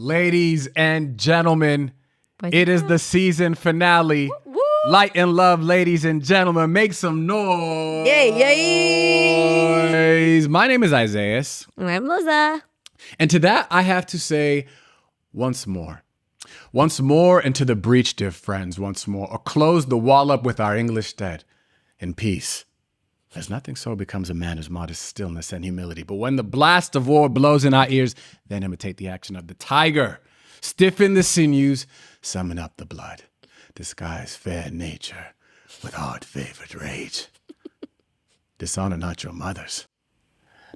Ladies and gentlemen, it is the season finale. Woo, woo. Light and love, ladies and gentlemen, make some noise. Yay. My name is Lozayas. And I'm Lozayas. And to that, I have to say once more. Once more into the breach, dear friends, once more. Or close the wall up with our English dead in peace. As nothing so becomes a man as modest stillness and humility. But when the blast of war blows in our ears, then imitate the action of the tiger. Stiffen the sinews, summon up the blood. Disguise fair nature with hard-favored rage. Dishonor not your mothers.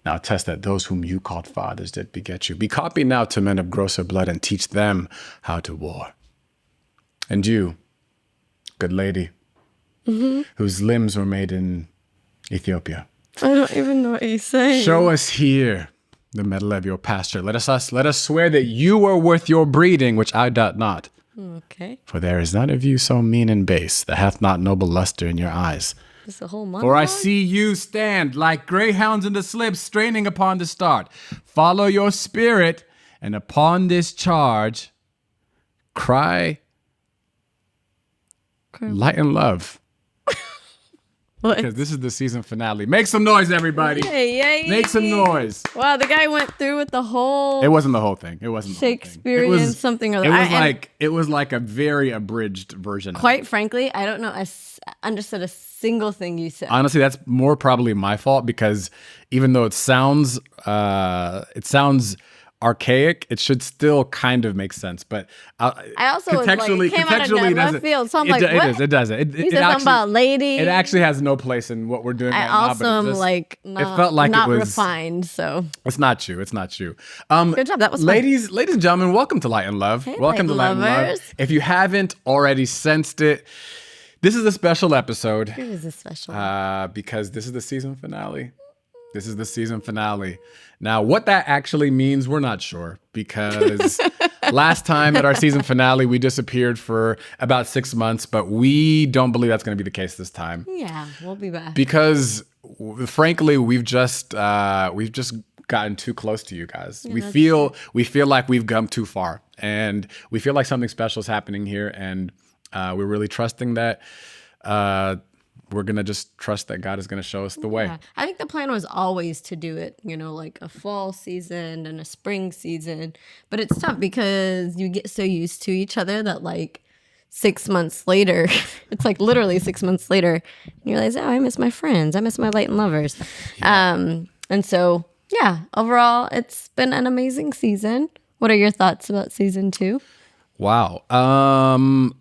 Now attest that those whom you called fathers did beget you. Be copied now to men of grosser blood and teach them how to war. And you, good lady, whose limbs were made in Ethiopia. I don't even know what he's saying. Show us here the medal of your pasture. Let us swear that you are worth your breeding, which I doubt not. Okay. For there is none of you so mean and base that hath not noble luster in your eyes. This is a whole month. For I see you stand like greyhounds in the slips, straining upon the start. Follow your spirit, and upon this charge, cry light and love. What? Because this is the season finale. Make some noise, everybody. Yay. Make some noise. Wow, the guy went through with the whole It wasn't the whole thing. It wasn't the whole thing. Shakespearean something or other. It was like a very abridged version. Quite frankly, I don't know. I understood a single thing you said. Honestly, that's more probably my fault because even though it sounds archaic, it should still kind of make sense. But I also was like, it came out of left field. So I'm like, what? It doesn't. He said something about lady. It actually has no place in what we're doing right now. I also am like, it felt like not it was refined. So it's not true. It's not true. Good job. That was fun. Ladies and gentlemen, welcome to Light and Love. Hey, welcome to Light and Love. If you haven't already sensed it, this is a special episode. It is a special because this is the season finale. This is the season finale. Now, what that actually means, we're not sure because last time at our season finale, we disappeared for about 6 months, but we don't believe that's going to be the case this time. Yeah, we'll be back. Because frankly, we've just gotten too close to you guys. Yeah, we feel like we've come too far, and we feel like something special is happening here, and we're really trusting that. We're going to just trust that God is going to show us the way. Yeah. I think the plan was always to do it, like a fall season and a spring season. But it's tough because you get so used to each other that like 6 months later, it's like literally 6 months later, you realize, oh, I miss my friends. I miss my light and lovers. Yeah. And so, yeah, overall, it's been an amazing season. What are your thoughts about season 2? Wow.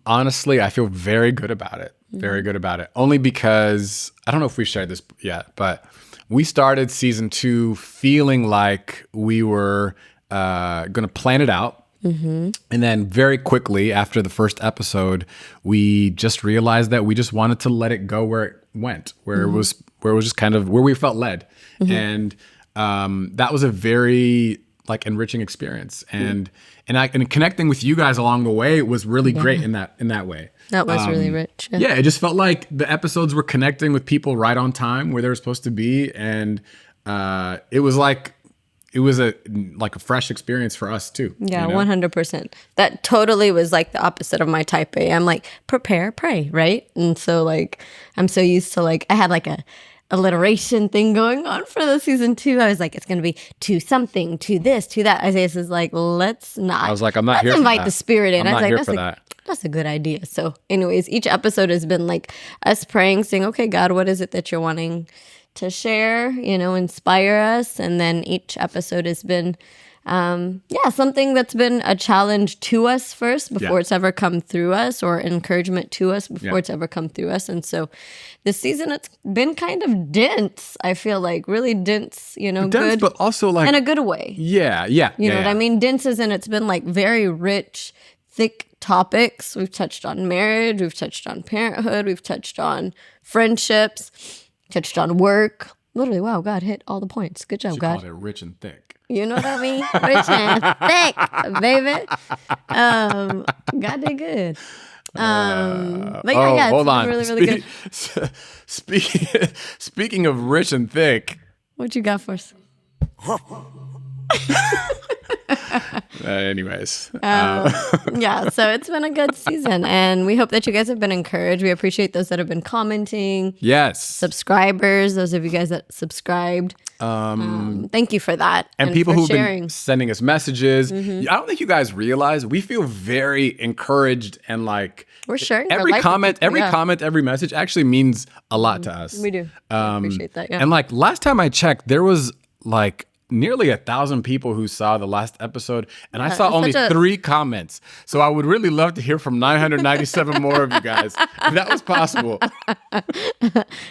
Honestly, I feel very good about it. Very good about it. Only because, I don't know if we've shared this yet, but we started season 2 feeling like we were going to plan it out. Mm-hmm. And then very quickly after the first episode, we just realized that we just wanted to let it go where it went, where it was just kind of where we felt led. Mm-hmm. And that was a very like enriching experience. And connecting with you guys along the way was really great in that way. That was really rich. Yeah, it just felt like the episodes were connecting with people right on time where they were supposed to be, and it was a fresh experience for us too. Yeah, 100%. That totally was like the opposite of my type A. I'm like, prepare, pray, right? And so like I'm so used to like I had like a alliteration thing going on for the season 2. I was like, it's going to be to something, to this, to that. Isaiah is like, let's not. I was like, I'm not here for that. Let's invite the spirit in. I'm not here that's for that. That's a good idea. So anyways, each episode has been like us praying, saying, okay, God, what is it that you're wanting to share, inspire us. And then each episode has been, something that's been a challenge to us first before it's ever come through us, or encouragement to us before it's ever come through us. And so this season, it's been kind of dense. I feel like really dense, dense, good, but also like in a good way. Yeah. You know what I mean? Dense is, and it's been like very rich, thick topics. We've touched on marriage. We've touched on parenthood. We've touched on friendships, touched on work. Literally, wow, God hit all the points. Good job, God. Called it rich and thick. You know what I mean? Rich and thick, baby. God did good. But yeah, hold on. Really, really good. Speaking of rich and thick. What you got for us? Anyways. Yeah, so it's been a good season, and we hope that you guys have been encouraged. We appreciate those that have been commenting. Yes. Subscribers, those of you guys that subscribed. Thank you for that. And people for who've sharing. been sending us messages. I don't think you guys realize we feel very encouraged, and like We're sharing our every life with comment, people, every yeah. comment, every message actually means a lot to us. We do. I appreciate that. Yeah. And like last time I checked, there was like nearly 1,000 people who saw the last episode, and I saw it's only such a- 3 comments. So I would really love to hear from 997 more of you guys, if that was possible.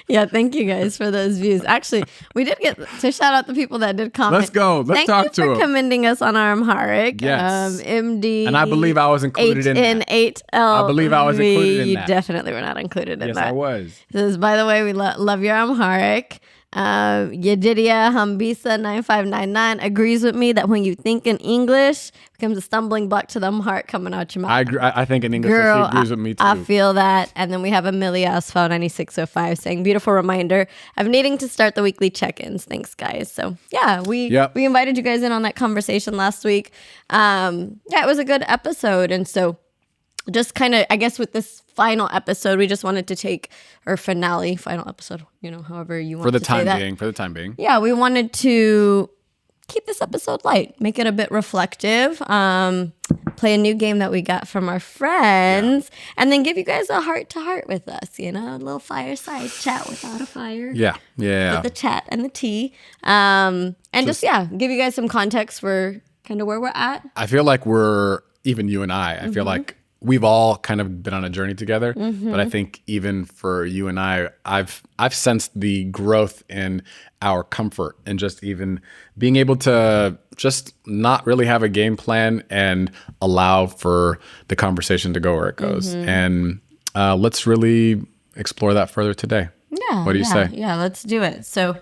Yeah, thank you guys for those views. Actually, we did get to shout out the people that did comment. Let's go. Let's Thank talk you to for them. commending us on our Amharic. Yes. MD. And I believe I was included in that. HN8L. I believe I was included in that. Definitely were not included in Yes, that. I was. It says, by the way, we love your Amharic. Yedidia Hambisa 9599 agrees with me that when you think in English, it becomes a stumbling block to the Amharic coming out your mouth. I agree. I think in English, Girl, she agrees with me too. I feel that. And then we have Amelia Asphalt 9605 saying, beautiful reminder of needing to start the weekly check-ins. Thanks, guys. So yeah, we invited you guys in on that conversation last week. Yeah, it was a good episode. And so just kind of, I guess with this final episode, we just wanted to take our final episode, however you want For the to say that. time being. Yeah, we wanted to keep this episode light, make it a bit reflective, play a new game that we got from our friends, and then give you guys a heart-to-heart with us, a little fireside chat without a fire. Yeah. With the chat and the tea. And just give you guys some context for kind of where we're at. I feel like even you and I feel like we've all kind of been on a journey together, but I think even for you and I've sensed the growth in our comfort and just even being able to just not really have a game plan and allow for the conversation to go where it goes. And let's really explore that further today. Yeah. What do you say? Yeah, let's do it. So,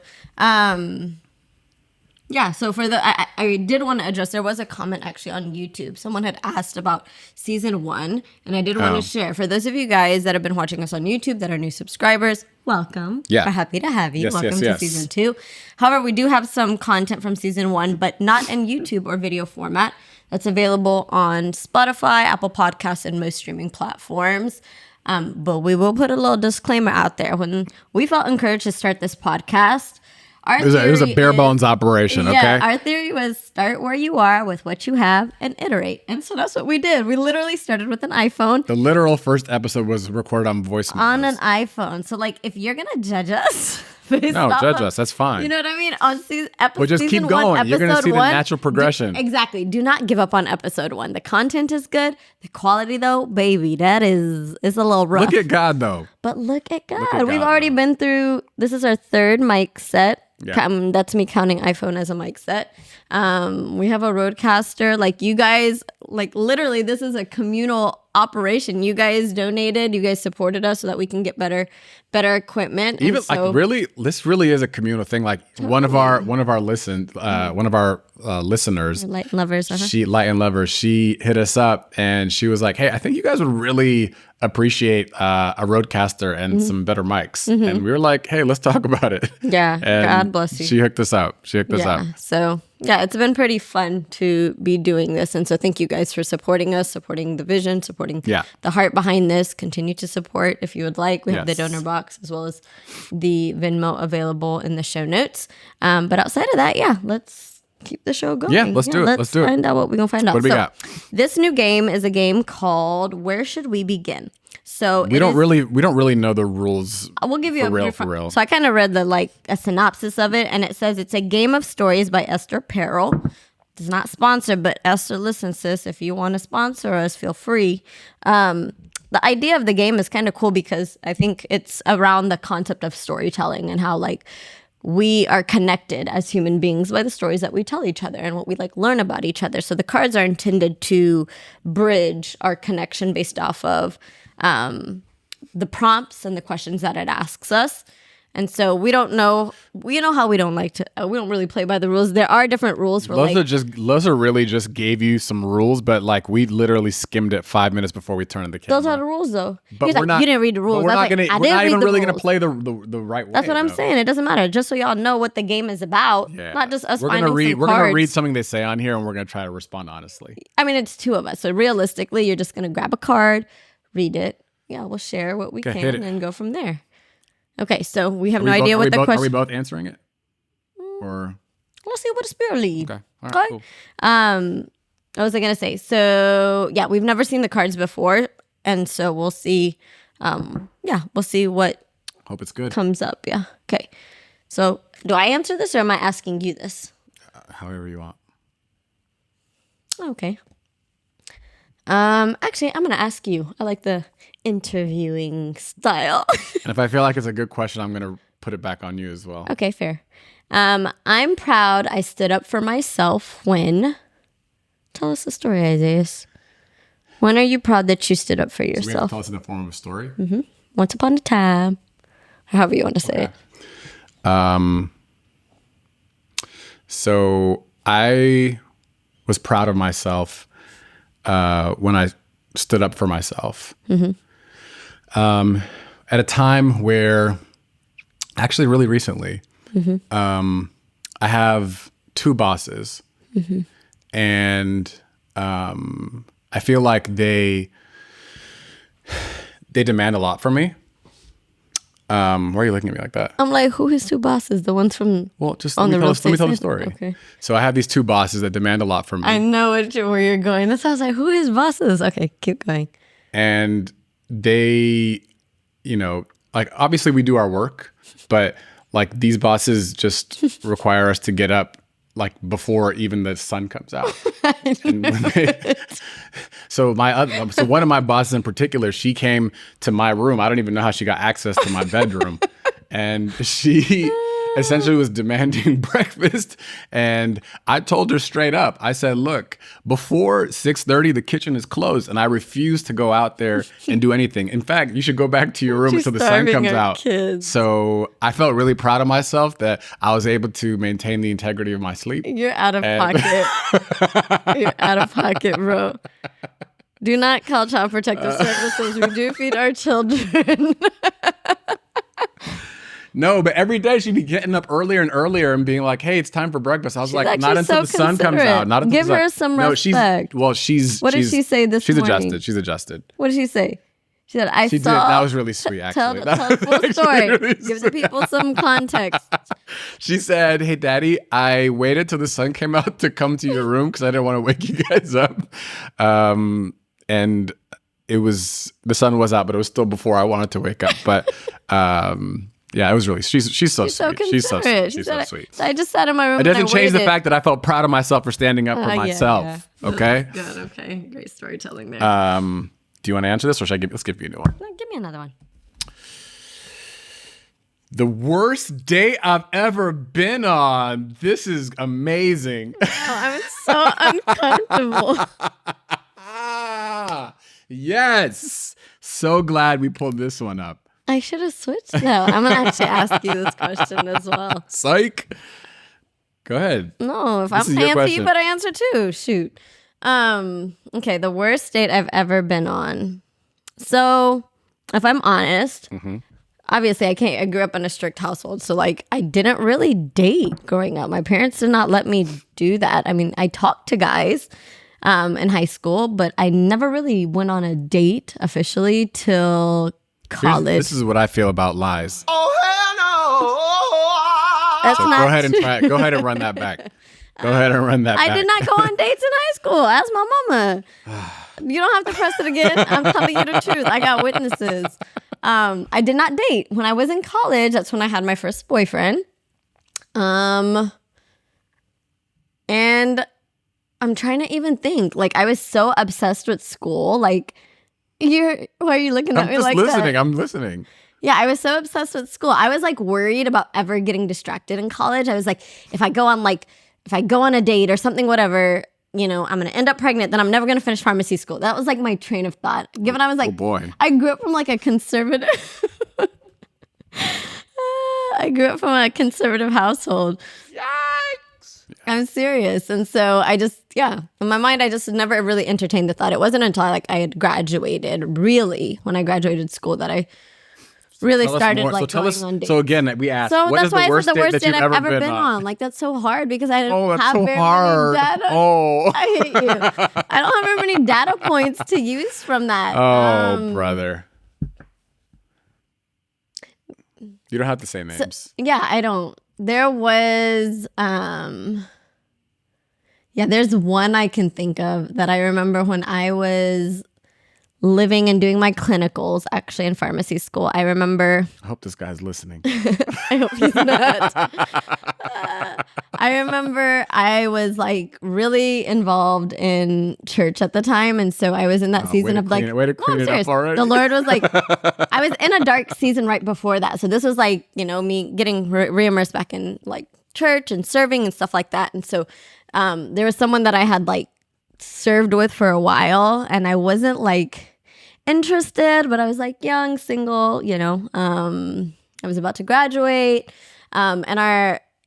so for I did want to address, there was a comment actually on YouTube. Someone had asked about season 1, and I did want to share. For those of you guys that have been watching us on YouTube that are new subscribers, welcome. Yeah. We're happy to have you. Yes, welcome yes. to season 2. However, we do have some content from season 1, but not in YouTube or video format. That's available on Spotify, Apple Podcasts, and most streaming platforms. But we will put a little disclaimer out there. When we felt encouraged to start this podcast, it was a bare bones operation, okay? Yeah, our theory was start where you are with what you have and iterate. And so that's what we did. We literally started with an iPhone. The literal first episode was recorded on voice memos. On an iPhone. So, if you're going to judge us... judge us. That's fine. You know what I mean? On but just keep going. You're going to see the natural progression. Exactly. Do not give up on episode 1. The content is good. The quality, though, baby, it's a little rough. Look at God, though. But look at God. We've already been through, this is our 3rd mic set. Yeah. That's me counting iPhone as a mic set. We have a Rodecaster. You guys, literally, this is a communal operation. You guys donated. You guys supported us so that we can get better equipment. Even really, this really is a communal thing. One of our listeners, Light and Lovers. She hit us up and she was like, "Hey, I think you guys would really appreciate a Rodecaster and some better mics." And we were like, "Hey, let's talk about it." Yeah, and God bless you. She hooked us up. So yeah, it's been pretty fun to be doing this, and so thank you guys for supporting us, supporting the vision, supporting the heart behind this. Continue to support if you would like. We have the Donorbox as well as the Venmo available in the show notes. But outside of that, let's keep the show going. Yeah, let's do it. Let's do it. Find out what we're gonna find out. What do we got? This new game is a game called Where Should We Begin? So we don't really know the rules. We'll give you for real. So I kind of read a synopsis of it, and it says it's a game of stories by Esther Perel. It's not sponsored, but Esther, listen, sis, if you want to sponsor us, feel free. The idea of the game is kind of cool because I think it's around the concept of storytelling and how we are connected as human beings by the stories that we tell each other and what we learn about each other. So the cards are intended to bridge our connection based off of the prompts and the questions that it asks us. And so we don't know. We know how we don't like to. We don't really play by the rules. There are different rules for Loza really just gave you some rules, but like we literally skimmed it 5 minutes before we turned the camera. Those are the rules, though. But we're not. You didn't read the rules. We're not even really gonna rules. play the right way. That's what I'm saying. It doesn't matter. Just so y'all know what the game is about. Yeah. Not just us We're finding gonna read. some We're cards. gonna read something they say on here, and we're gonna try to respond honestly. I mean, it's two of us. So realistically, you're just gonna grab a card, read it. Yeah, we'll share what we can and go from there. Okay, so we have no idea what the question. Are we both answering it? Or let's see what the spirit lead. Okay. All right, cool. What was I gonna say? So yeah, we've never seen the cards before, and so we'll see. We'll see what. Hope it's good. Comes up. Yeah. Okay. So do I answer this or am I asking you this? However you want. Okay. Actually, I'm gonna ask you. I like the interviewing style. And if I feel like it's a good question, I'm gonna put it back on you as well. Okay, fair. I'm proud I stood up for myself when. Tell us the story, Isaias. When are you proud that you stood up for yourself? So we have to tell us in the form of a story? Mm-hmm. Once upon a time. Or however you want to say it. So I was proud of myself when I stood up for myself. Mm-hmm. At a time where, actually really recently, mm-hmm. I have two bosses. Mm-hmm. And I feel like they demand a lot from me. Why are you looking at me like that? I'm like, who is two bosses? The ones from let me tell the story. Okay. So I have these two bosses that demand a lot from me. I know where you're going. That sounds like, who is bosses? Okay, keep going. And they, like obviously we do our work, but like these bosses just require us to get up like before even the sun comes out. So one of my bosses in particular, she came to my room. I don't even know how she got access to my bedroom. And she essentially was demanding breakfast. And I told her straight up, I said, look, before 6:30, the kitchen is closed. And I refuse to go out there and do anything. In fact, you should go back to your room until the sun comes out. Kids. So I felt really proud of myself that I was able to maintain the integrity of my sleep. You're out of pocket. You're out of pocket, bro. Do not call Child Protective Services. We do feed our children. No, but every day she'd be getting up earlier and earlier and being like, hey, it's time for breakfast. I was like, not until the sun comes out. Not until Give her some respect. What did she say this morning? She's adjusted. What did she say? She said, that was really sweet, actually. Tell the full story. Really Give the people some context. She said, hey, Daddy, I waited till the sun came out to come to your room because I didn't want to wake you guys up. And the sun was out, but it was still before I wanted to wake up. But yeah, it was really, she's so sweet. She's so sweet. She's so sweet. So I just sat in my room. It doesn't change the fact that I felt proud of myself for standing up for myself. Yeah. Okay? Good, okay. Great storytelling there. Do you want to answer this or let's give you a new one? No, give me another one. The worst date I've ever been on. This is amazing. I'm so uncomfortable. Yes. So glad we pulled this one up. I should have switched though. I'm going to actually ask you this question as well. Psych. Go ahead. No, if I'm fancy, you better answer too. Shoot. Okay, the worst date I've ever been on. So, if I'm honest, obviously I grew up in a strict household, so like I didn't really date growing up. My parents did not let me do that. I mean, I talked to guys in high school, but I never really went on a date officially till college. This is what I feel about lies. Oh hell no! So go ahead and run that back. Go ahead and run that back. I did not go on dates in high school. Ask my mama. You don't have to press it again. I'm telling you the truth. I got witnesses. I did not date. When I was in college, that's when I had my first boyfriend. And I'm trying to even think. Like, I was so obsessed with school. Like, why are you looking at me like that? I'm listening. Yeah, I was so obsessed with school. I was like worried about ever getting distracted in college. I was like, if I go on a date or something, whatever, I'm going to end up pregnant, then I'm never going to finish pharmacy school. That was like my train of thought. Given I was like, oh boy. I grew up from like a conservative. I grew up from a conservative household. Yikes! I'm serious. And so I just, in my mind, I just never really entertained the thought. It wasn't until I had graduated, really, when I graduated school, that I really started more. like going on dates. So again, we asked, So what that's is why the I worst said the date worst that date you've I've ever been on? Like, that's so hard because I Oh, that's have so very hard. many data. Oh. I hate you. I don't have very many data points to use from that. Oh, brother. You don't have to say names. So, I don't. There was, there's one I can think of that I remember when I was living and doing my clinicals, actually in pharmacy school. I remember. I hope this guy's listening. I hope he's not. I remember I was like really involved in church at the time. And so I was in that season of like, way to clean it up already. The Lord was like, I was in a dark season right before that. So this was like, me getting re-immersed back in like church and serving and stuff like that. And so there was someone that I had like served with for a while, and I wasn't like interested, but I was like young, single, I was about to graduate, and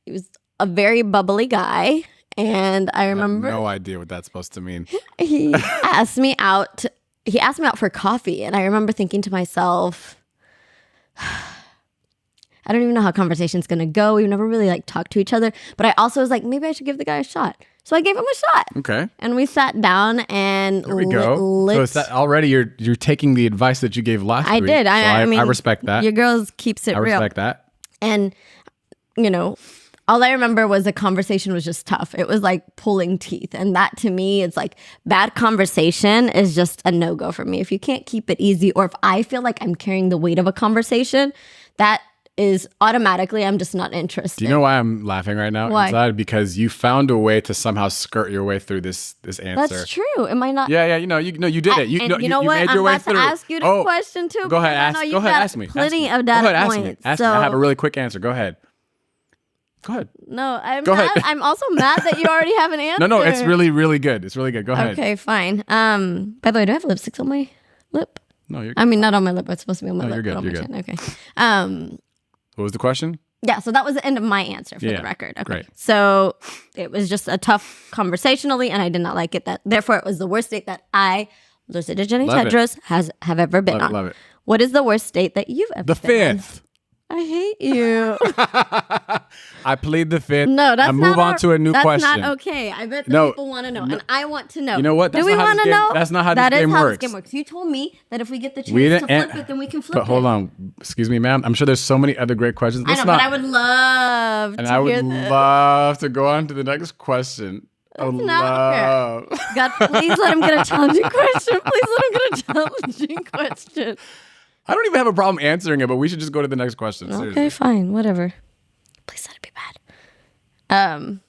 it was a very bubbly guy, and I remember I have no idea what that's supposed to mean. He asked me out for coffee, and I remember thinking to myself, I don't even know how conversation's gonna go. We've never really like talked to each other, but I also was like, maybe I should give the guy a shot. So I gave him a shot. Okay. And we sat down and there we go. So it's that already you're taking the advice that you gave last week. I did. I mean, I respect that. Your girls keeps it real. I respect that. And all I remember was the conversation was just tough. It was like pulling teeth. And that to me, it's like bad conversation is just a no-go for me. If you can't keep it easy, or if I feel like I'm carrying the weight of a conversation, that is automatically, I'm just not interested. Do you know why I'm laughing right now? Why? Inside? Because you found a way to somehow skirt your way through this answer. That's true. Am I not? Yeah. You did it. You know what? made I'm your way about through. to ask you the question too. Go ahead. Ask me. Plenty of data points. Ask me. I have a really quick answer. Go ahead. No, Go ahead. I'm also mad that you already have an answer. No, it's really, really good. It's really good. Go ahead. Okay, fine. By the way, do I have lipsticks on my lip? No, you're. I mean, not on my lip. It's supposed to be on my lip. You're good. You're good. Okay. What was the question? Yeah, so that was the end of my answer for the record. Okay. Great. So it was just a tough conversationally, and I did not like it. Therefore, it was the worst date that I, Lozayas Jenny Tedros, have ever been on. Love it. What is the worst date that you've ever been on? The fifth. I hate you. I plead the fifth. No, that's I move on to a new question. That's not okay. I bet the people want to know, and I want to know. You know what? Do we want to know? That's not how this game works. That is how this game works. You told me that if we get the chance to flip it, then we can flip it. But hold on. Excuse me, ma'am. I'm sure there's so many other great questions. I know, but I would love to hear this. Love to go on to the next question. That's not fair. God, please let him get a challenging question. Please let him get a challenging question. I don't even have a problem answering it, but we should just go to the next question. Okay, seriously. fine, whatever. Please let it be bad.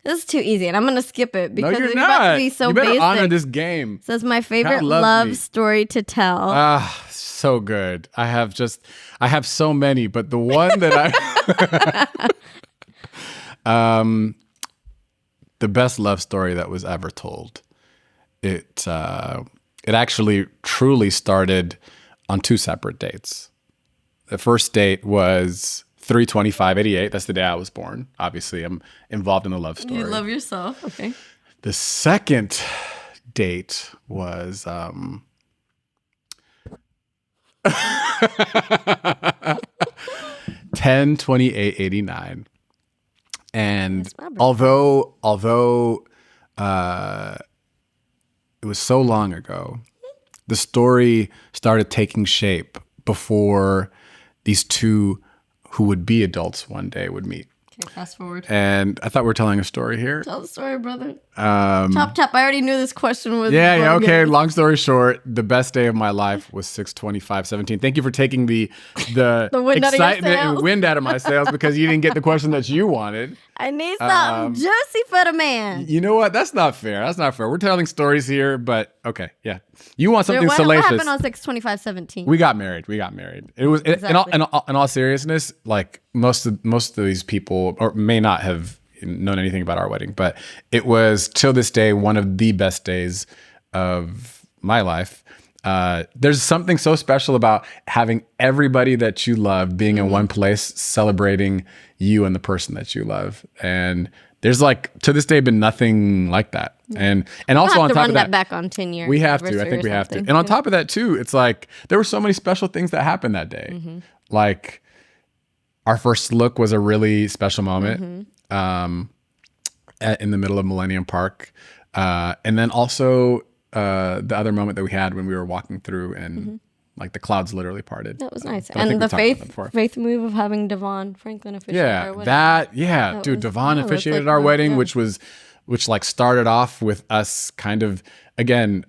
This is too easy, and I'm gonna skip it because it's about to be so basic. You better honor this game. So it's my favorite love story to tell. So good. I have so many, but the one that the best love story that was ever told. It actually truly started on two separate dates. The first date was 3/25/88. That's the day I was born. Obviously, I'm involved in the love story. You love yourself. Okay. The second date was 10/28/89. And although it was so long ago, the story started taking shape before these two who would be adults one day would meet. Okay, fast forward. And I thought we were telling a story here. Tell the story, brother. Chop. I already knew this question was. Yeah. Okay. Long story short, the best day of my life was 6/25/17. Thank you for taking the wind excitement and wind out of my sails because you didn't get the question that you wanted. I need something juicy for the man. You know what? That's not fair. We're telling stories here, but okay, yeah. You want something salacious. What happened on 6/25/17? We got married. It was exactly. in all seriousness, like most of these people or may not have known anything about our wedding, but it was till this day one of the best days of my life. there's something so special about having everybody that you love being in one place, celebrating you and the person that you love. And there's like, to this day, been nothing like that. And also We'll on have to top run of that that, back on 10-year. we have to. I think we have to. And on top of that too, it's like there were so many special things that happened that day. Like our first look was a really special moment in the middle of Millennium Park. And then also the other moment that we had when we were walking through and like the clouds literally parted. That was nice. But I think And we the talked about that before. faith move of having Devon Franklin officiate our wedding. Dude, Devon that's officiated like, our wedding, yeah. which like started off with us kind of, again,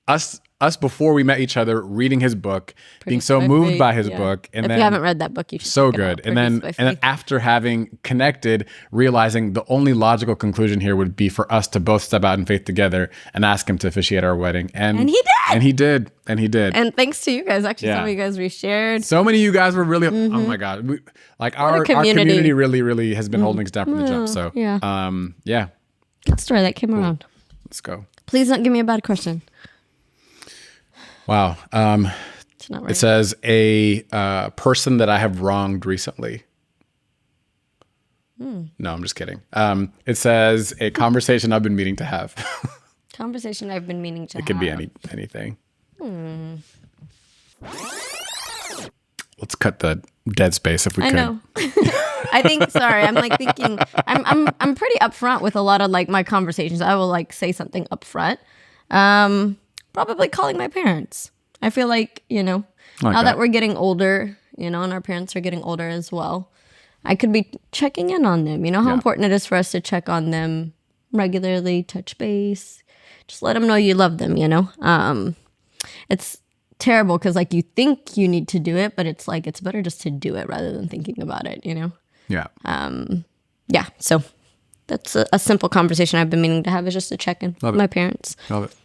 us before we met each other, reading his book, being so by moved Faith, by his yeah. book. And If then you haven't read that book, you should so check it out. good. And then Produced by Faith. after having connected, realizing the only logical conclusion here would be for us to both step out in faith together and ask him to officiate our wedding. And he did. And he did. And he did. And thanks to you guys, actually, Yeah. some of you guys reshared. So many of you guys were really, oh my God. Our community really has been holding us down from the jump. So, yeah. Good story that came around. Let's go. Please don't give me a bad question. Wow. It's not right. It says a person that I have wronged recently. No, I'm just kidding. It says a conversation I've been meaning to have. Conversation I've been meaning to have. It could be anything. Let's cut the dead space if we could. I know. I think. Sorry, I'm like thinking. I'm pretty upfront with a lot of like my conversations. I will like say something upfront. Probably calling my parents. I feel like now that we're getting older, and our parents are getting older as well. I could be checking in on them. You know how important it is for us to check on them regularly, touch base, just let them know you love them. It's terrible because like you think you need to do it, but it's like it's better just to do it rather than thinking about it. Yeah. Yeah. So that's a simple conversation I've been meaning to have, is just to check in with my parents. Love it.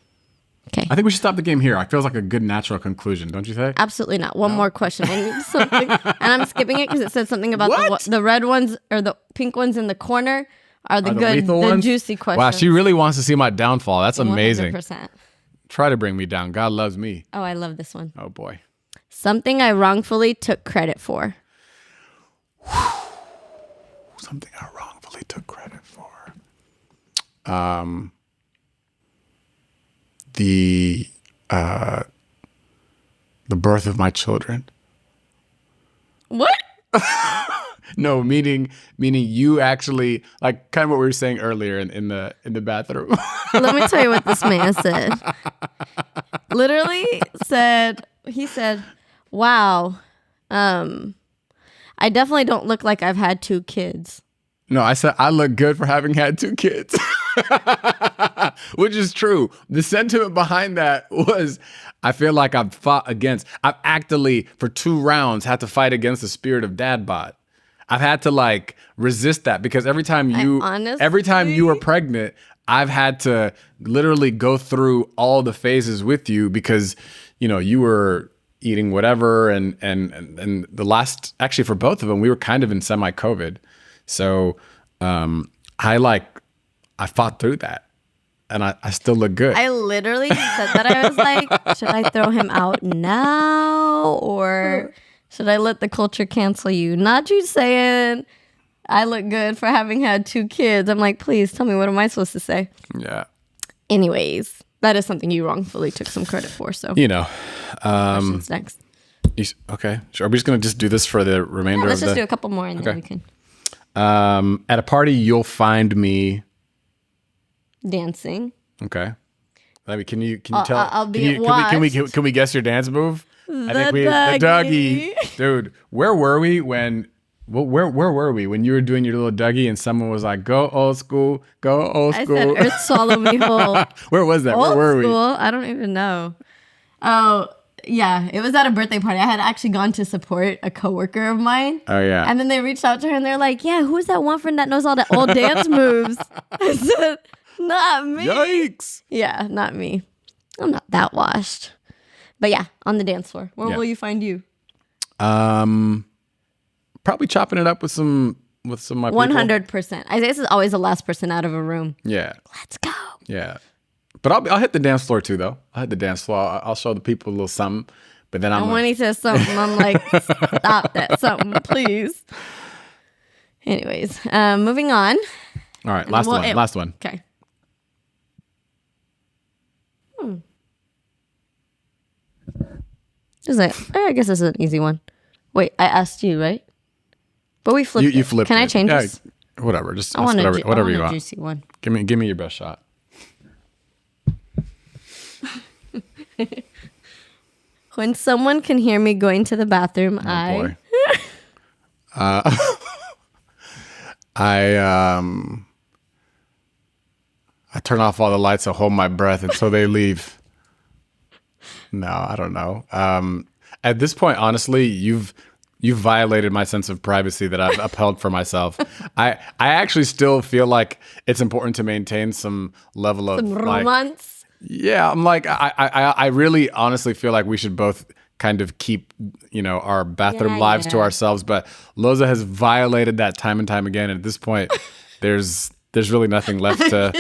Okay. I think we should stop the game here. It feels like a good natural conclusion, don't you think? Absolutely not. One more question. I need something, and I'm skipping it because it said something about the red ones or the pink ones in the corner are the good, the juicy questions. Wow, she really wants to see my downfall. That's amazing. 100%. Try to bring me down. God loves me. Oh, I love this one. Oh boy. Something I wrongfully took credit for. Something I wrongfully took credit for. The birth of my children. What? No, meaning you actually, like kind of what we were saying earlier in the bathroom. Let me tell you what this man said. Literally he said, wow, I definitely don't look like I've had 2 kids. No, I said I look good for having had 2 kids. Which is true. The sentiment behind that was, I feel like I've actively for 2 rounds had to fight against the spirit of dad bod. I've had to like resist that because every time you were pregnant, I've had to literally go through all the phases with you because, you were eating whatever and the last, actually for both of them, we were kind of in semi-COVID. So I fought through that and I still look good. I literally said that. I was like, should I throw him out now or should I let the culture cancel you? Not you saying I look good for having had 2 kids. I'm like, please tell me, what am I supposed to say? Yeah. Anyways, that is something you wrongfully took some credit for. So, questions next. Okay. Sure. Are we just going to do this for the remainder let's of just do a couple more and then we can. At a party, you'll find me dancing. Okay. Can you tell? I'll be watched. Can we guess your dance move? The Dougie. Dude, where were we when you were doing your little Dougie and someone was like, "Go old school, go old school." I said, "Earth swallow me whole." Where was that? Old where were school? we? I don't even know. Oh. Yeah, it was at a birthday party. I had actually gone to support a coworker of mine. Oh, yeah. And then they reached out to her and they're like, yeah, who's that one friend that knows all the old dance moves? I said, not me. Yikes. Yeah, not me. I'm not that washed. But yeah, on the dance floor. Where will you find you? Probably chopping it up with some of my people. 100%. Isaiah is always the last person out of a room. Yeah. Let's go. Yeah. But I'll hit the dance floor too, though. I'll hit the dance floor. I'll show the people a little something. But then And when he says something, I'm like, stop that something, please. Anyways, moving on. All right, last one. Okay. I guess this is an easy one. Wait, I asked you, right? But we flipped You it. flipped Can it. I change this? Whatever. Just I ask want whatever you a want. juicy one. Give me your best shot. When someone can hear me going to the bathroom, Boy. I turn off all the lights and hold my breath until they leave. No, I don't know. At this point, honestly, you've violated my sense of privacy that I've upheld for myself. I actually still feel like it's important to maintain some level of romance. Yeah, I'm like I really honestly feel like we should both kind of keep our bathroom lives to ourselves. But Loza has violated that time and time again. And at this point, there's really nothing left to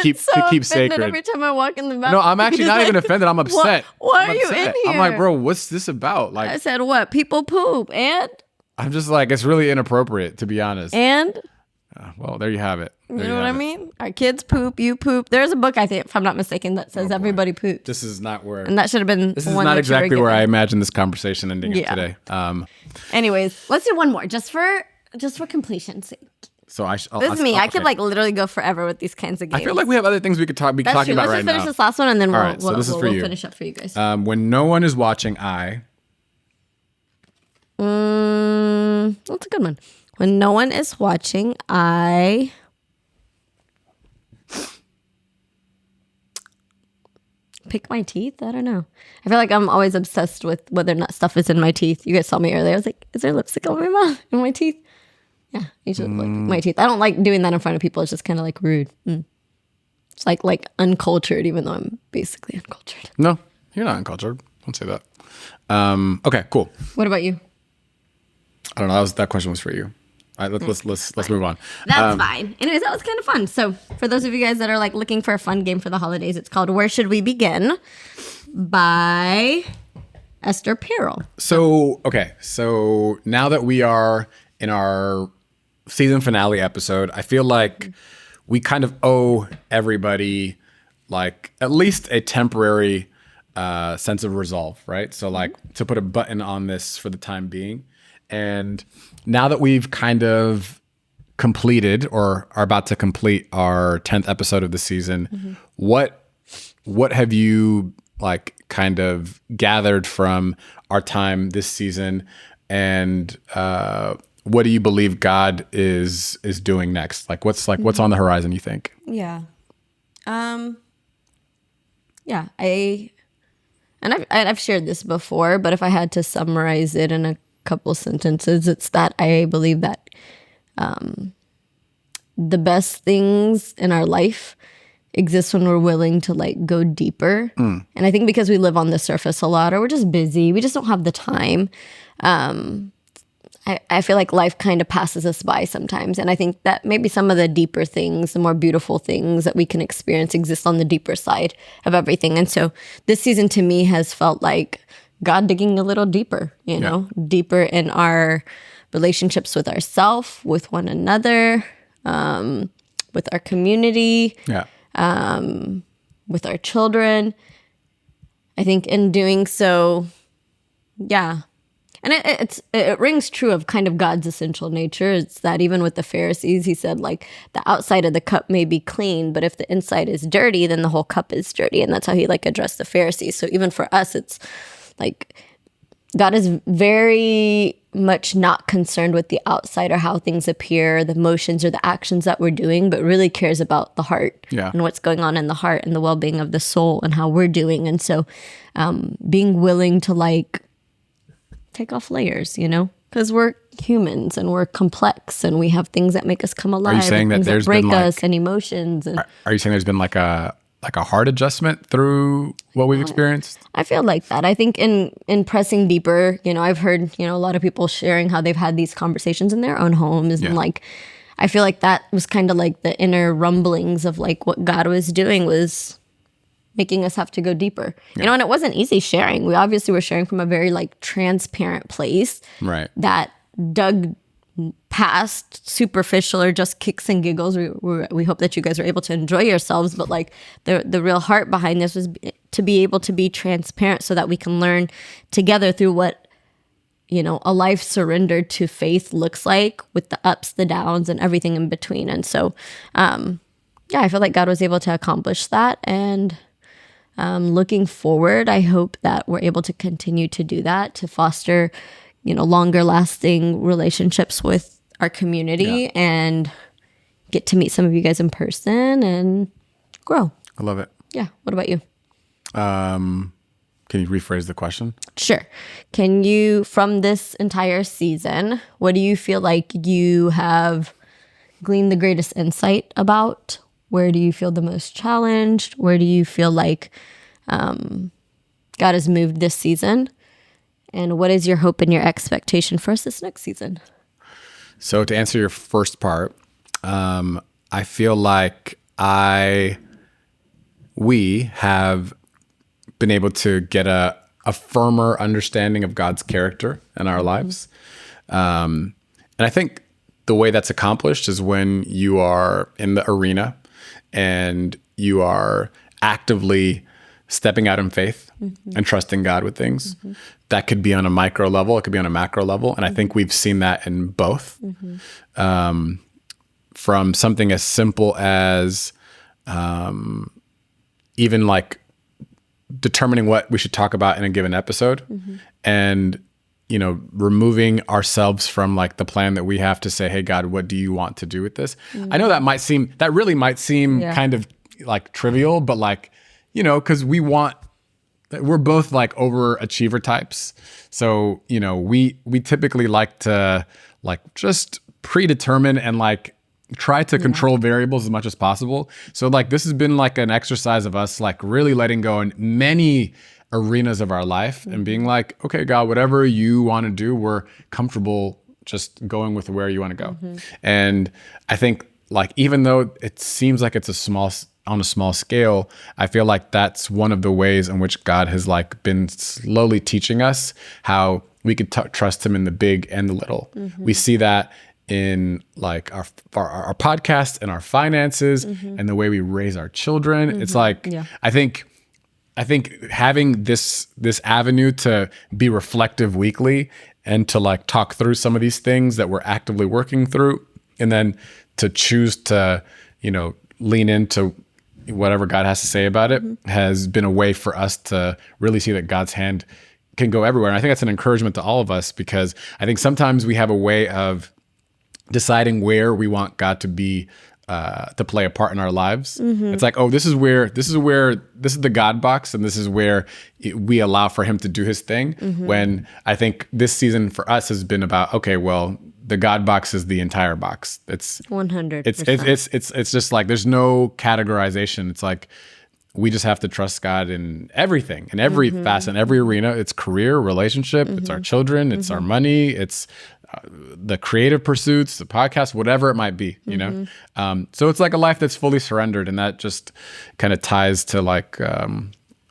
keep sacred. Every time I walk in the bathroom. No, I'm actually not even offended. I'm upset. Why I'm are you upset. in here? I'm like, bro, what's this about? Like, I said, what? People poop and I'm just like, it's really inappropriate, to be honest. and. Well, there you have it. You know what I mean? Our kids poop, you poop. There's a book, I think, if I'm not mistaken, that says everybody poops. This is not where. And that should have been. This is not exactly where I imagined this conversation ending up today. Anyways, let's do one more, just for completion's sake. So this is me. I could like literally go forever with these kinds of games. I feel like we have other things we could be talking about right now. Let's just finish this last one, and then we'll you. finish up for you guys. When no one is watching, that's a good one. When no one is watching, I pick my teeth. I don't know. I feel like I'm always obsessed with whether or not stuff is in my teeth. You guys saw me earlier. I was like, is there lipstick on my mouth? In my teeth? Yeah, you should like my teeth. I don't like doing that in front of people. It's just kind of like rude. It's like uncultured, even though I'm basically uncultured. No, you're not uncultured. Don't say that. Okay, cool. What about you? I don't know. That question was for you. All right, let's move on. That's fine. Anyways, that was kind of fun. So for those of you guys that are like looking for a fun game for the holidays, it's called Where Should We Begin by Esther Perel. So now that we are in our season finale episode, I feel like we kind of owe everybody like at least a temporary sense of resolve, right? So like to put a button on this for the time being. And now that we've kind of completed or are about to complete our 10th episode of the season, what have you like kind of gathered from our time this season, and what do you believe God is doing next? What's on the horizon, you think? Yeah. I've shared this before, but if I had to summarize it in a couple sentences, it's that I believe that the best things in our life exist when we're willing to like go deeper. And I think because we live on the surface a lot, or we're just busy, we just don't have the time. I feel like life kind of passes us by sometimes. And I think that maybe some of the deeper things, the more beautiful things that we can experience exist on the deeper side of everything. And so this season to me has felt like God digging a little deeper, deeper in our relationships with ourselves, with one another, with our community, with our children. I think in doing so, and it rings true of kind of God's essential nature. It's that even with the Pharisees, he said like the outside of the cup may be clean, but if the inside is dirty, then the whole cup is dirty. And that's how he like addressed the Pharisees. So even for us, it's like God is very much not concerned with the outside or how things appear, the motions or the actions that we're doing, but really cares about the heart and what's going on in the heart and the well-being of the soul and how we're doing. And so being willing to like take off layers, because we're humans and we're complex and we have things that make us come alive. Are you saying that there's break been like, us and emotions? And are you saying there's been like a heart adjustment through what we've experienced? I feel like that. I think in pressing deeper, I've heard, a lot of people sharing how they've had these conversations in their own homes. And like, I feel like that was kind of like the inner rumblings of like what God was doing was making us have to go deeper. You know, and it wasn't easy sharing. We obviously were sharing from a very like transparent place. Right. That dug past superficial or just kicks and giggles. We hope that you guys were able to enjoy yourselves, but like the real heart behind this was to be able to be transparent so that we can learn together through what, you know, a life surrendered to faith looks like, with the ups, the downs, and everything in between. And so, I feel like God was able to accomplish that. And looking forward, I hope that we're able to continue to do that, to foster, you know, longer lasting relationships with our community and get to meet some of you guys in person and grow. I love it. Yeah. What about you? Can you rephrase the question? Sure. Can you, from this entire season, what do you feel like you have gleaned the greatest insight about? Where do you feel the most challenged? Where do you feel like God has moved this season? And what is your hope and your expectation for us this next season? So to answer your first part, I feel like we have been able to get a firmer understanding of God's character in our lives. And I think the way that's accomplished is when you are in the arena and you are actively stepping out in faith and trusting God with things. That could be on a micro level. It could be on a macro level. And I think we've seen that in both. From something as simple as even like determining what we should talk about in a given episode and, you know, removing ourselves from like the plan that we have to say, hey, God, what do you want to do with this? I know that really might seem kind of like trivial, but like, you know, because we're both like overachiever types. So, you know, we typically like to like just predetermine and like try to control variables as much as possible. So like this has been like an exercise of us like really letting go in many arenas of our life and being like, okay, God, whatever you want to do, we're comfortable just going with where you want to go. And I think like, even though it seems like it's on a small scale, I feel like that's one of the ways in which God has like been slowly teaching us how we could trust him in the big and the little. We see that in like our podcast and our finances and the way we raise our children. It's like, I think having this avenue to be reflective weekly and to like talk through some of these things that we're actively working through, and then to choose to, you know, lean into whatever God has to say about it has been a way for us to really see that God's hand can go everywhere. And I think that's an encouragement to all of us, because I think sometimes we have a way of deciding where we want God to be, to play a part in our lives. It's like, oh, this is the God box, and this is where we allow for him to do his thing. When I think this season for us has been about, okay, well, the God box is the entire box. It's 100%. It's just like there's no categorization. It's like we just have to trust God in everything, in every facet, in every arena. It's career, relationship, it's our children, it's our money, it's the creative pursuits, the podcast, whatever it might be, you know? So it's like a life that's fully surrendered, and that just kind of ties to like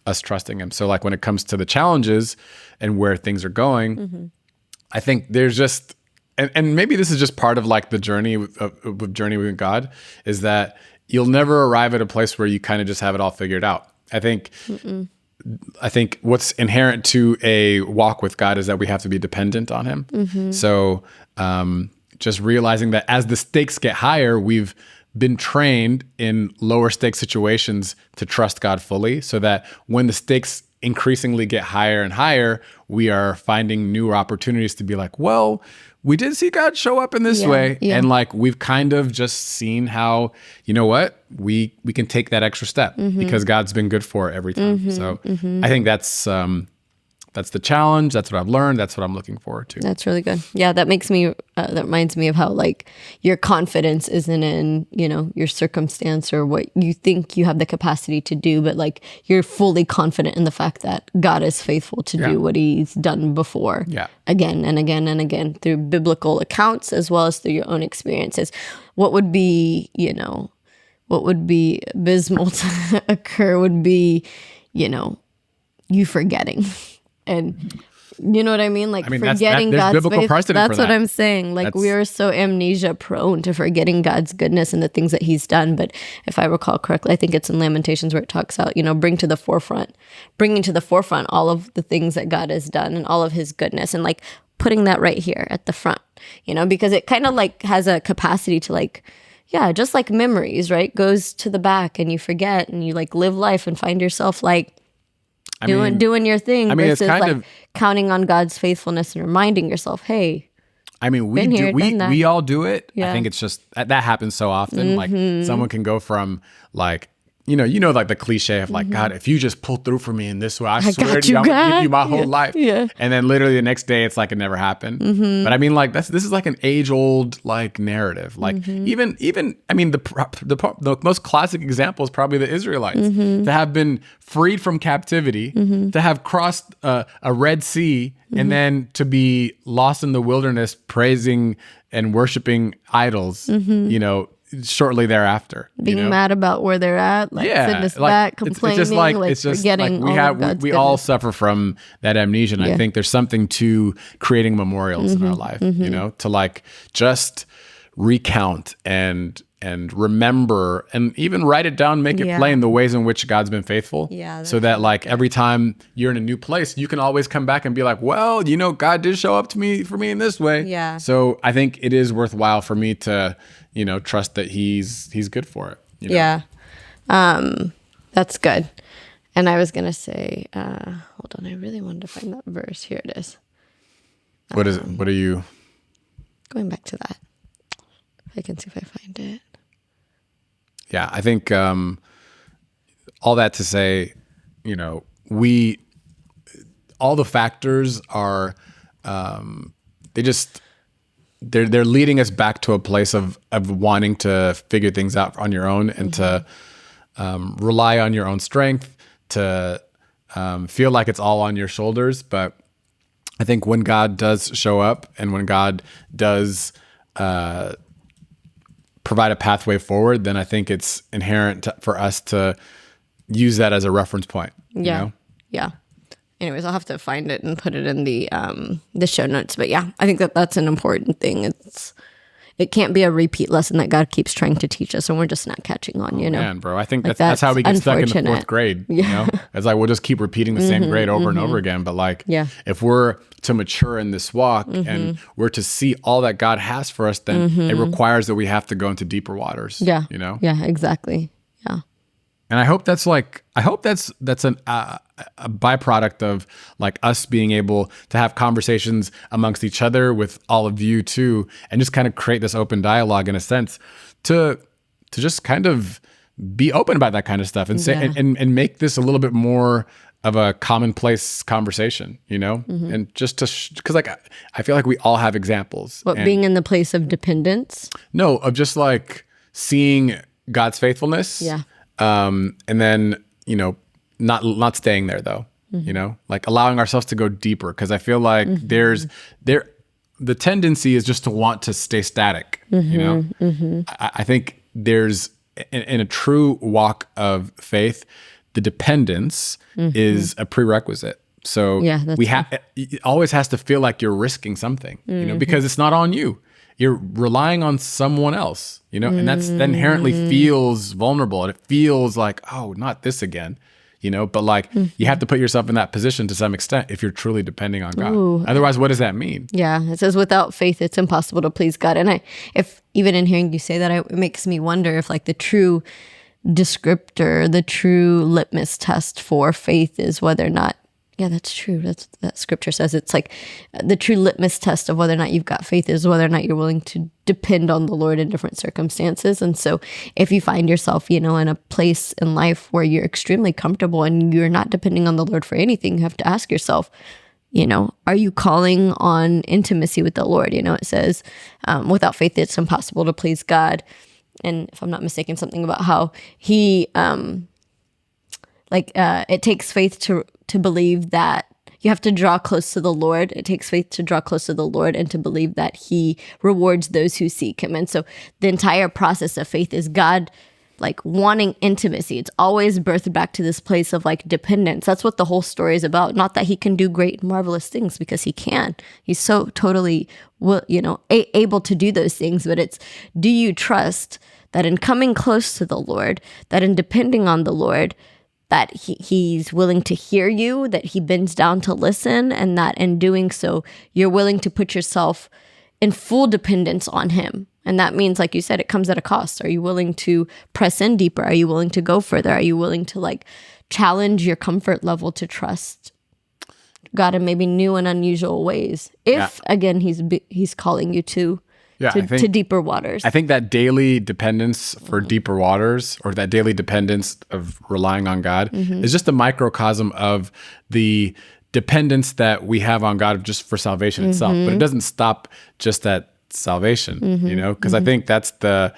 us trusting him. So like when it comes to the challenges and where things are going, I think there's just, and maybe this is just part of like the journey with Journey with God, is that you'll never arrive at a place where you kind of just have it all figured out. I think what's inherent to a walk with God is that we have to be dependent on him. So just realizing that as the stakes get higher, we've been trained in lower stakes situations to trust God fully, so that when the stakes increasingly get higher and higher, we are finding new opportunities to be like, well, we did see God show up in this way. And like, we've kind of just seen how, you know what, we can take that extra step because God's been good for it every time. So I think that's that's the challenge. That's what I've learned. That's what I'm looking forward to. That's really good. Yeah, that makes me, that reminds me of how like your confidence isn't in, your circumstance or what you think you have the capacity to do, but like you're fully confident in the fact that God is faithful to do what he's done before. Yeah. Again and again and again through biblical accounts as well as through your own experiences. What would be abysmal to occur would be, you forgetting. And you know what I mean? Like forgetting there's God's biblical faith. precedent That's for what that. I'm saying. Like we are so amnesia prone to forgetting God's goodness and the things that he's done. But if I recall correctly, I think it's in Lamentations where it talks about, bringing to the forefront all of the things that God has done and all of his goodness, and like putting that right here at the front, because it kind of like has a capacity to like, just like memories, right? Goes to the back and you forget and you like live life and find yourself like doing your thing versus it's kind like of counting on God's faithfulness and reminding yourself, hey, we all do it. Yeah. I think it's just that happens so often. Like someone can go from like, like the cliche of like, God, if you just pull through for me in this way, I swear to you, I'm gonna give you my whole life. Yeah. And then literally the next day, it's like it never happened. But I mean, like this is like an age old like narrative. Like even I mean, the most classic example is probably the Israelites to have been freed from captivity, to have crossed a Red Sea, and then to be lost in the wilderness, praising and worshiping idols. Shortly thereafter, being mad about where they're at, like sitting us back, complaining, forgetting we all suffer from that amnesia. And I think there's something to creating memorials in our life, to like just recount and remember and even write it down, make it plain the ways in which God's been faithful. Yeah, so that like every time you're in a new place, you can always come back and be like, well, God did show up for me in this way. Yeah. So I think it is worthwhile for me to, trust that he's good for it. Yeah. That's good. And I was going to say, hold on. I really wanted to find that verse. Here it is. What is it? What are you? Going back to that. If I can see if I find it. Yeah, I think all that to say, all the factors are, they're leading us back to a place of wanting to figure things out on your own and to rely on your own strength, to feel like it's all on your shoulders. But I think when God does show up and when God does provide a pathway forward, then I think it's inherent for us to use that as a reference point. Yeah. Anyways, I'll have to find it and put it in the show notes. But yeah, I think that's an important thing. It can't be a repeat lesson that God keeps trying to teach us and we're just not catching on, Man, bro, I think that's how we get stuck in the fourth grade. It's like we'll just keep repeating the same grade over and over again. But like, if we're to mature in this walk and we're to see all that God has for us, then it requires that we have to go into deeper waters. Yeah. Yeah, exactly. Yeah. And I hope that's a byproduct of like us being able to have conversations amongst each other with all of you too, and just kind of create this open dialogue in a sense to just kind of be open about that kind of stuff and say and make this a little bit more of a commonplace conversation, and just because like I feel like we all have examples. Being in the place of dependence? No, of just like seeing God's faithfulness. Yeah. And then, not staying there though, like allowing ourselves to go deeper. Cause I feel like the tendency is just to want to stay static, I think there's in a true walk of faith, the dependence is a prerequisite. So it always has to feel like you're risking something, because it's not on you. You're relying on someone else, and that inherently feels vulnerable. And it feels like, oh, not this again, but like you have to put yourself in that position to some extent if you're truly depending on God. Ooh. Otherwise, what does that mean? Yeah, it says without faith, it's impossible to please God. And if even in hearing you say that, it makes me wonder if like the true descriptor, the true litmus test for faith is whether or not Yeah, that's true. That scripture says it's like the true litmus test of whether or not you've got faith is whether or not you're willing to depend on the Lord in different circumstances. And so if you find yourself, in a place in life where you're extremely comfortable and you're not depending on the Lord for anything, you have to ask yourself, are you calling on intimacy with the Lord? It says, without faith, it's impossible to please God. And if I'm not mistaken, something about how he, it takes faith to believe that you have to draw close to the Lord. It takes faith to draw close to the Lord and to believe that he rewards those who seek him. And so the entire process of faith is God wanting intimacy. It's always birthed back to this place of dependence. That's what the whole story is about. Not that he can do great, marvelous things, because he can. He's so totally, able to do those things. But it's, do you trust that in coming close to the Lord, that in depending on the Lord, that he's willing to hear you, that he bends down to listen, and that in doing so, you're willing to put yourself in full dependence on him. And that means, like you said, it comes at a cost. Are you willing to press in deeper? Are you willing to go further? Are you willing to challenge your comfort level to trust God in maybe new and unusual ways? If, again, he's calling you to deeper waters. I think that daily dependence for deeper waters, or that daily dependence of relying on God, is just a microcosm of the dependence that we have on God just for salvation itself. But it doesn't stop just at salvation, because I think that's the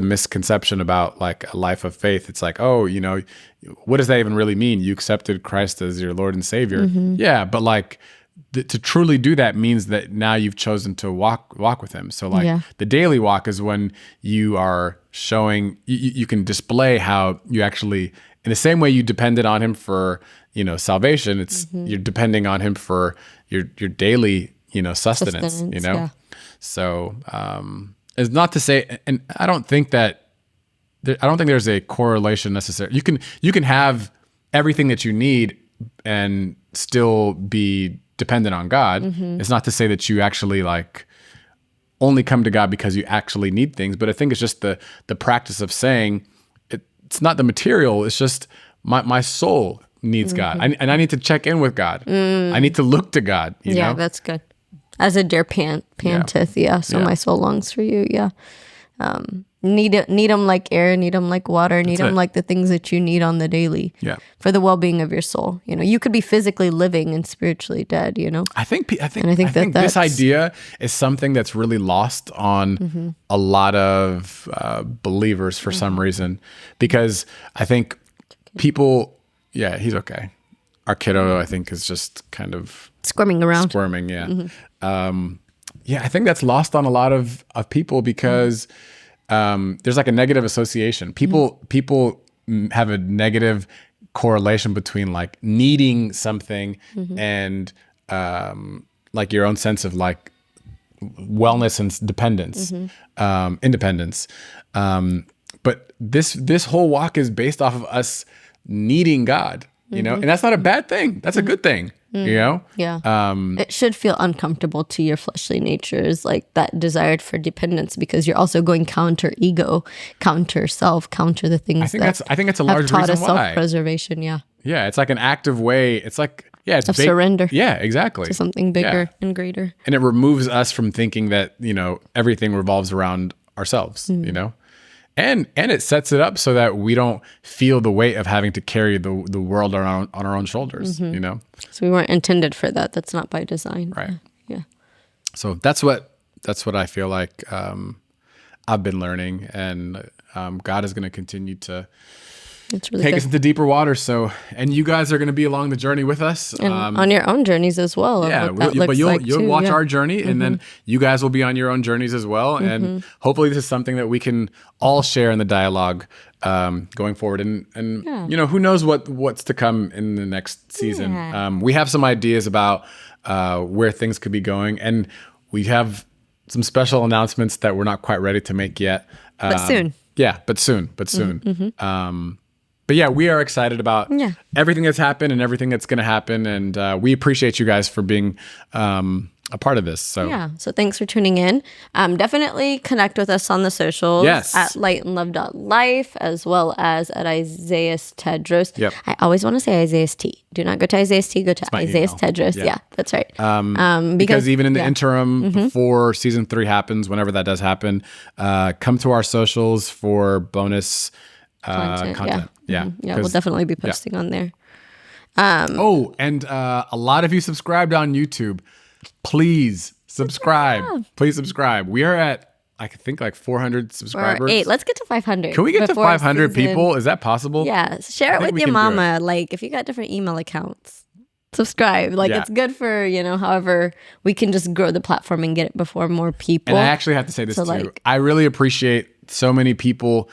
misconception about a life of faith. It's what does that even really mean? You accepted Christ as your Lord and Savior. Yeah, but to truly do that means that now you've chosen to walk with him. So the daily walk is when you are showing, you can display how you actually, in the same way you depended on him for, salvation, it's you're depending on him for your daily, sustenance, Yeah. So it's not to say, and I don't think there's a correlation necessary. You can have everything that you need and still be dependent on God. It's not to say that you actually only come to God because you actually need things, but I think it's just the practice of saying it's not the material. It's just my soul needs God, and I need to check in with God. I need to look to God. You know? That's good. As a deer panteth, so my soul longs for you. Need them like air, need them like water, need them like the things that you need on the daily. For the well-being of your soul. You could be physically living and spiritually dead. I think this idea is something that's really lost on a lot of believers for some reason, because I think people. Yeah, he's okay. Our kiddo, I think, is just kind of squirming around. I think that's lost on a lot of people because there's a negative association. People have a negative correlation between needing something and your own sense of wellness and dependence, independence. But this whole walk is based off of us needing God, and that's not a bad thing. That's a good thing. It should feel uncomfortable to your fleshly natures, that desire for dependence, because you're also going counter ego, counter self, counter the things I think that's a large taught reason us why. Self-preservation. Yeah, it's an active way. It's it's surrender. Yeah, exactly. To something bigger and greater. And it removes us from thinking that everything revolves around ourselves. And it sets it up so that we don't feel the weight of having to carry the world on our own shoulders, So we weren't intended for that. That's not by design. Right. Yeah. So that's what I feel like I've been learning, and God is going to continue to take us into deeper waters. So, and you guys are going to be along the journey with us. And on your own journeys as well. But you'll watch our journey, and then you guys will be on your own journeys as well. And hopefully this is something that we can all share in the dialogue going forward. And who knows what's to come in the next season. Yeah. We have some ideas about where things could be going, and we have some special announcements that we're not quite ready to make yet. But soon. Yeah, but soon. But yeah, we are excited about everything that's happened and everything that's going to happen. And we appreciate you guys for being a part of this. So yeah. So thanks for tuning in. Definitely connect with us on the socials Yes. at lightandlove.life as well as at Isaias Tedros. Yep. I always want to say Isaias T. Do not go to Isaias T. Go to my Isaias email. Tedros. Yeah. Yeah, that's right. because even in the yeah. interim before season 3 happens, whenever that does happen, come to our socials for bonus content. Yeah. Yeah, we'll 'Cause- definitely be posting on there. Oh, and a lot of you subscribed on YouTube. Please subscribe. Please subscribe. We are at, I think, like 400 Or subscribers. 8. Let's get to 500. Can we get to before 500 season- people? Is that possible? Yeah, share it think with we your can do mama. Like, if you got different email accounts, subscribe. Like, Yeah. it's good for, however we can just grow the platform and get it before more people. And I actually have to say this So, too. like- I really appreciate so many people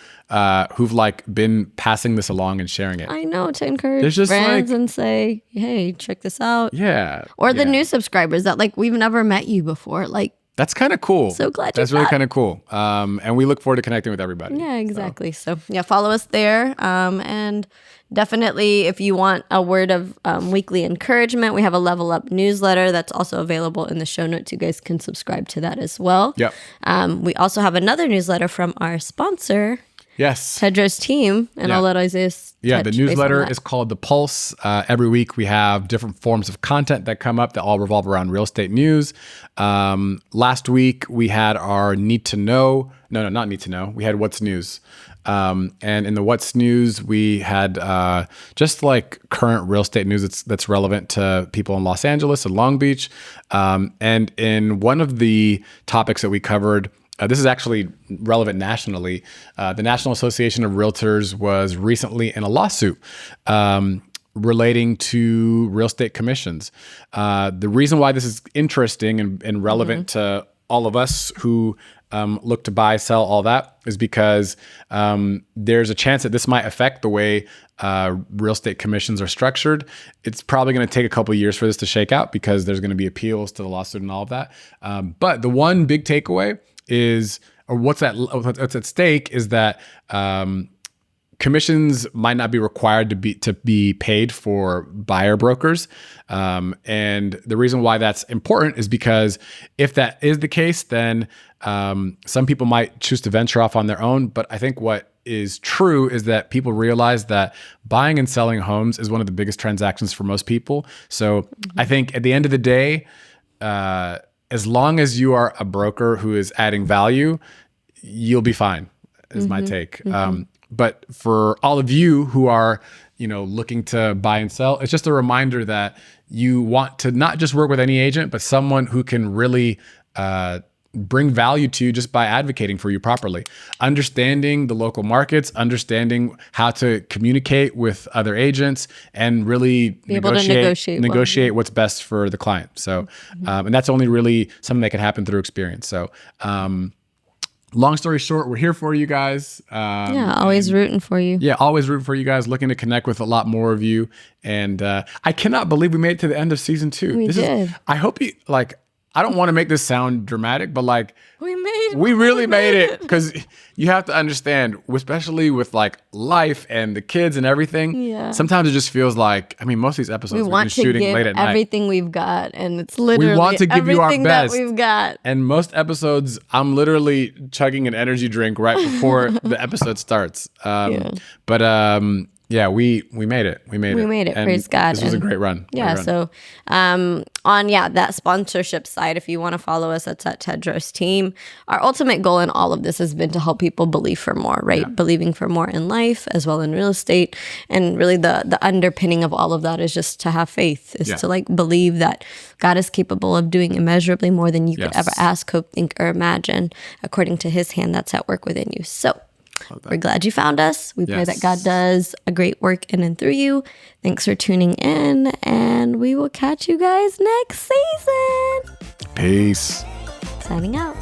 who've like been passing this along and sharing it. I know, to encourage There's just, friends like- and say, hey, check this out. Yeah. Or the yeah. new subscribers that, like, we've never met you before. Like, That's kind of cool. So glad That's you're really back. kind of cool. And we look forward to connecting with everybody. yeah, exactly. So, yeah, follow us there. And definitely, if you want a word of weekly encouragement, we have a Level Up newsletter that's also available in the show notes. You guys can subscribe to that as well. Yep. We also have another newsletter from our sponsor, Yes. Tedros Team, and Yeah. I'll let Isaiah Yeah, the touch base on newsletter that. is called The Pulse. Every week we have different forms of content that come up that all revolve around real estate news. Last week we had our Need to Know. No, not Need to Know. We had What's News. And in the What's News, we had just like current real estate news that's relevant to people in Los Angeles and Long Beach. And in one of the topics that we covered, this is actually relevant nationally. The National Association of Realtors was recently in a lawsuit relating to real estate commissions. The reason why this is interesting and relevant to all of us who look to buy, sell, all that is because there's a chance that this might affect the way real estate commissions are structured. It's probably going to take a couple of years for this to shake out because there's going to be appeals to the lawsuit and all of that. But the one big takeaway is, or what's at stake is that commissions might not be required to be paid for buyer brokers. And the reason why that's important is because if that is the case, then some people might choose to venture off on their own. But I think what is true is that people realize that buying and selling homes is one of the biggest transactions for most people. So I think at the end of the day, as long as you are a broker who is adding value, you'll be fine, is my take. But for all of you who are, looking to buy and sell, it's just a reminder that you want to not just work with any agent, but someone who can really bring value to you just by advocating for you properly. Understanding the local markets, understanding how to communicate with other agents, and really Be able to negotiate well. what's best for the client. So, and that's only really something that can happen through experience. So, long story short, we're here for you guys. Always rooting for you. Yeah, always rooting for you guys, looking to connect with a lot more of you. And I cannot believe we made it to the end of season 2. We did. I hope you, I don't want to make this sound dramatic, but We really made it, because you have to understand, especially with life and the kids and everything. Yeah. Sometimes it just feels like, most of these episodes We we've been want to shooting give late at night. everything we've got, and it's literally want to give you our everything best. that we've got. And most episodes, I'm literally chugging an energy drink right before the episode starts. Yeah, we made it. We made it. And Praise God. This was a And great run. Yeah. Great run. So on that sponsorship side, if you want to follow us, that's at Tedros Team. Our ultimate goal in all of this has been to help people believe for more, right? Yeah. Believing for more in life as well in real estate. And really the underpinning of all of that is just to have faith, is Yeah. to believe that God is capable of doing immeasurably more than you could Yes. ever ask, hope, think, or imagine, according to his hand that's at work within you. So we're glad you found us. We pray that God does a great work in and through you. Thanks for tuning in, and we will catch you guys next season. Peace. Signing out.